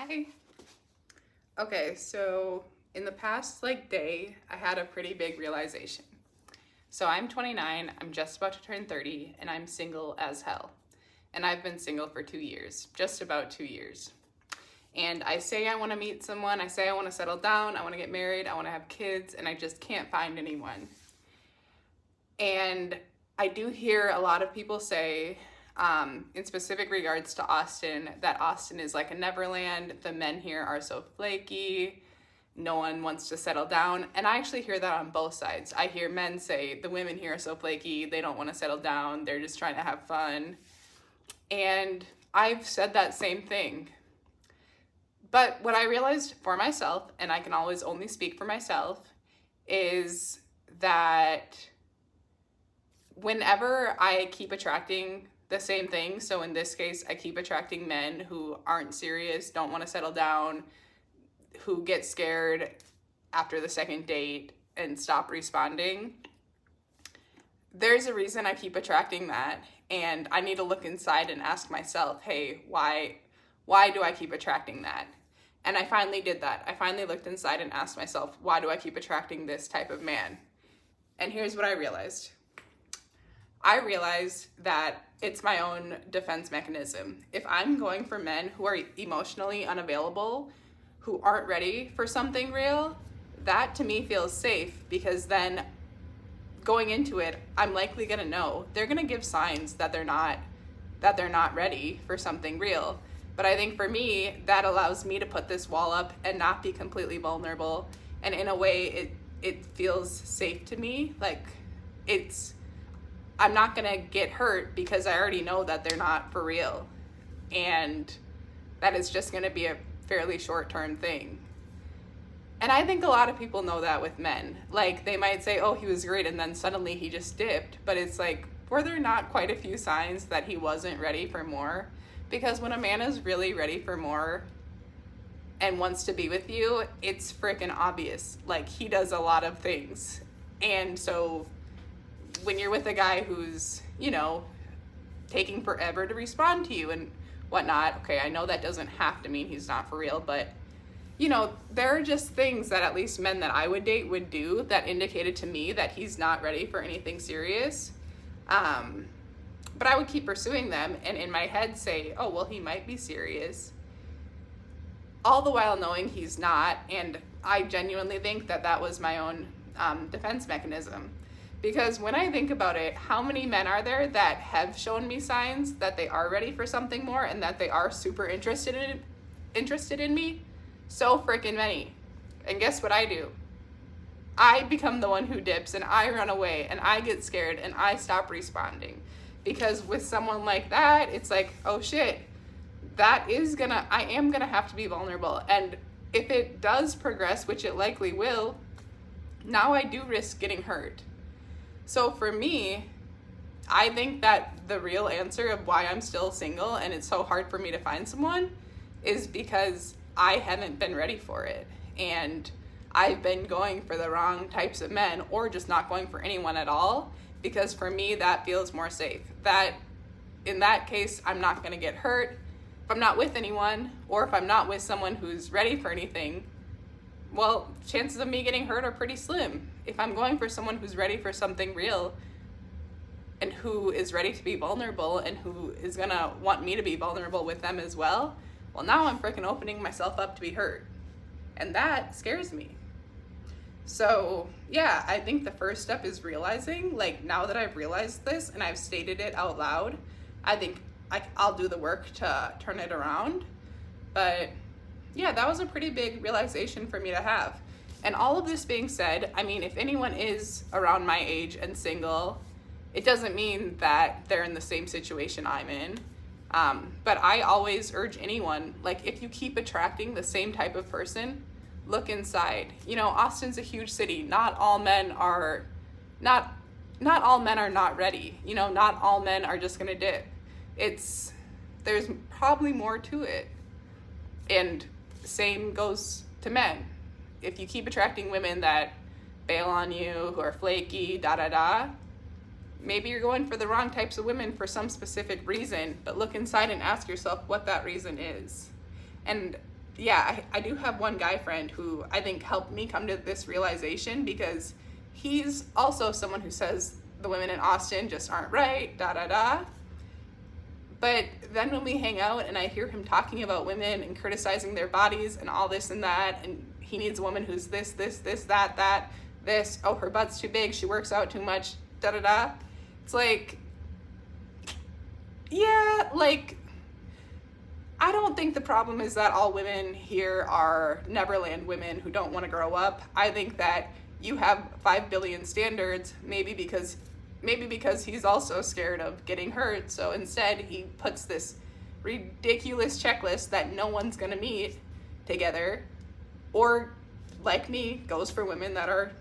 Hi. Okay, so in the past day, I had a pretty big realization. So I'm 29, I'm just about to turn 30, and I'm single as hell. And I've been single for 2 years, just about 2 years. And I say I want to meet someone, I say I want to settle down, I want to get married, I want to have kids, and I just can't find anyone. And I do hear a lot of people say, in specific regards to Austin, that Austin is like a Neverland. The men here are so flaky. No one wants to settle down. And I actually hear that on both sides. I hear men say the women here are so flaky. They don't want to settle down. They're just trying to have fun. And I've said that same thing. But what I realized for myself, and I can always only speak for myself, is that whenever I keep attracting the same thing, so in this case, I keep attracting men who aren't serious, don't want to settle down, who get scared after the second date and stop responding. There's a reason I keep attracting that, and I need to look inside and ask myself, hey, why do I keep attracting that? And I finally did that. I finally looked inside and asked myself, why do I keep attracting this type of man? And here's what I realized. I realized that it's my own defense mechanism. If I'm going for men who are emotionally unavailable, who aren't ready for something real, that to me feels safe, because then going into it, I'm likely gonna know they're gonna give signs that they're not ready for something real. But I think for me, that allows me to put this wall up and not be completely vulnerable. And in a way, it feels safe to me. Like I'm not gonna get hurt because I already know that they're not for real. And that is just gonna be a fairly short-term thing. And I think a lot of people know that with men. Like, they might say, oh, he was great, and then suddenly he just dipped. But it's like, were there not quite a few signs that he wasn't ready for more? Because when a man is really ready for more and wants to be with you, it's freaking obvious. Like, he does a lot of things. And so when you're with a guy who's, taking forever to respond to you and whatnot, okay, I know that doesn't have to mean he's not for real, but, there are just things that at least men that I would date would do that indicated to me that he's not ready for anything serious. But I would keep pursuing them and in my head say, oh, well, he might be serious. All the while knowing he's not, and I genuinely think that was my own defense mechanism. Because when I think about it, how many men are there that have shown me signs that they are ready for something more and that they are super interested in me? So freaking many. And guess what I do? I become the one who dips, and I run away, and I get scared, and I stop responding. Because with someone like that, it's like, oh shit, I am gonna have to be vulnerable. And if it does progress, which it likely will, now I do risk getting hurt. So for me, I think that the real answer of why I'm still single and it's so hard for me to find someone is because I haven't been ready for it. And I've been going for the wrong types of men, or just not going for anyone at all, because for me, that feels more safe. That in that case, I'm not gonna get hurt. If I'm not with anyone, or if I'm not with someone who's ready for anything, well, chances of me getting hurt are pretty slim. If I'm going for someone who's ready for something real and who is ready to be vulnerable and who is gonna want me to be vulnerable with them as well, well, now I'm freaking opening myself up to be hurt. And that scares me. So yeah, I think the first step is realizing, now that I've realized this and I've stated it out loud, I think I'll do the work to turn it around. But yeah, that was a pretty big realization for me to have. And all of this being said, I mean, if anyone is around my age and single, it doesn't mean that they're in the same situation I'm in. But I always urge anyone, if you keep attracting the same type of person, look inside. Austin's a huge city. Not all men are not ready. Not all men are just gonna dip. There's probably more to it. And same goes to men. If you keep attracting women that bail on you, who are flaky, maybe you're going for the wrong types of women for some specific reason, but look inside and ask yourself what that reason is. And yeah, I do have one guy friend who I think helped me come to this realization, because he's also someone who says the women in Austin just aren't right, da da da. But then when we hang out and I hear him talking about women and criticizing their bodies and all this and that, and he needs a woman who's this, that, this, oh, her butt's too big, she works out too much, da da da. It's like, yeah, like, I don't think the problem is that all women here are Neverland women who don't want to grow up. I think that you have 5 billion standards, maybe because he's also scared of getting hurt. So instead he puts this ridiculous checklist that no one's going to meet together, or like me, goes for women that are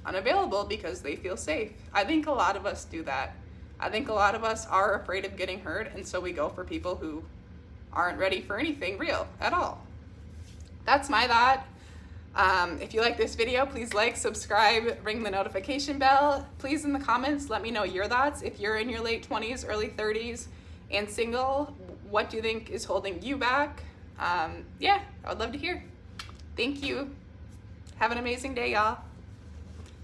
unavailable because they feel safe. I think a lot of us do that. I think a lot of us are afraid of getting hurt, and so we go for people who aren't ready for anything real at all. That's my thought. If you like this video, please like, subscribe, ring the notification bell. Please, in the comments, let me know your thoughts. If you're in your late 20s, early 30s, and single, what do you think is holding you back? Yeah, I would love to hear. Thank you. Have an amazing day, y'all.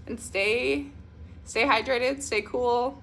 And stay hydrated, stay cool.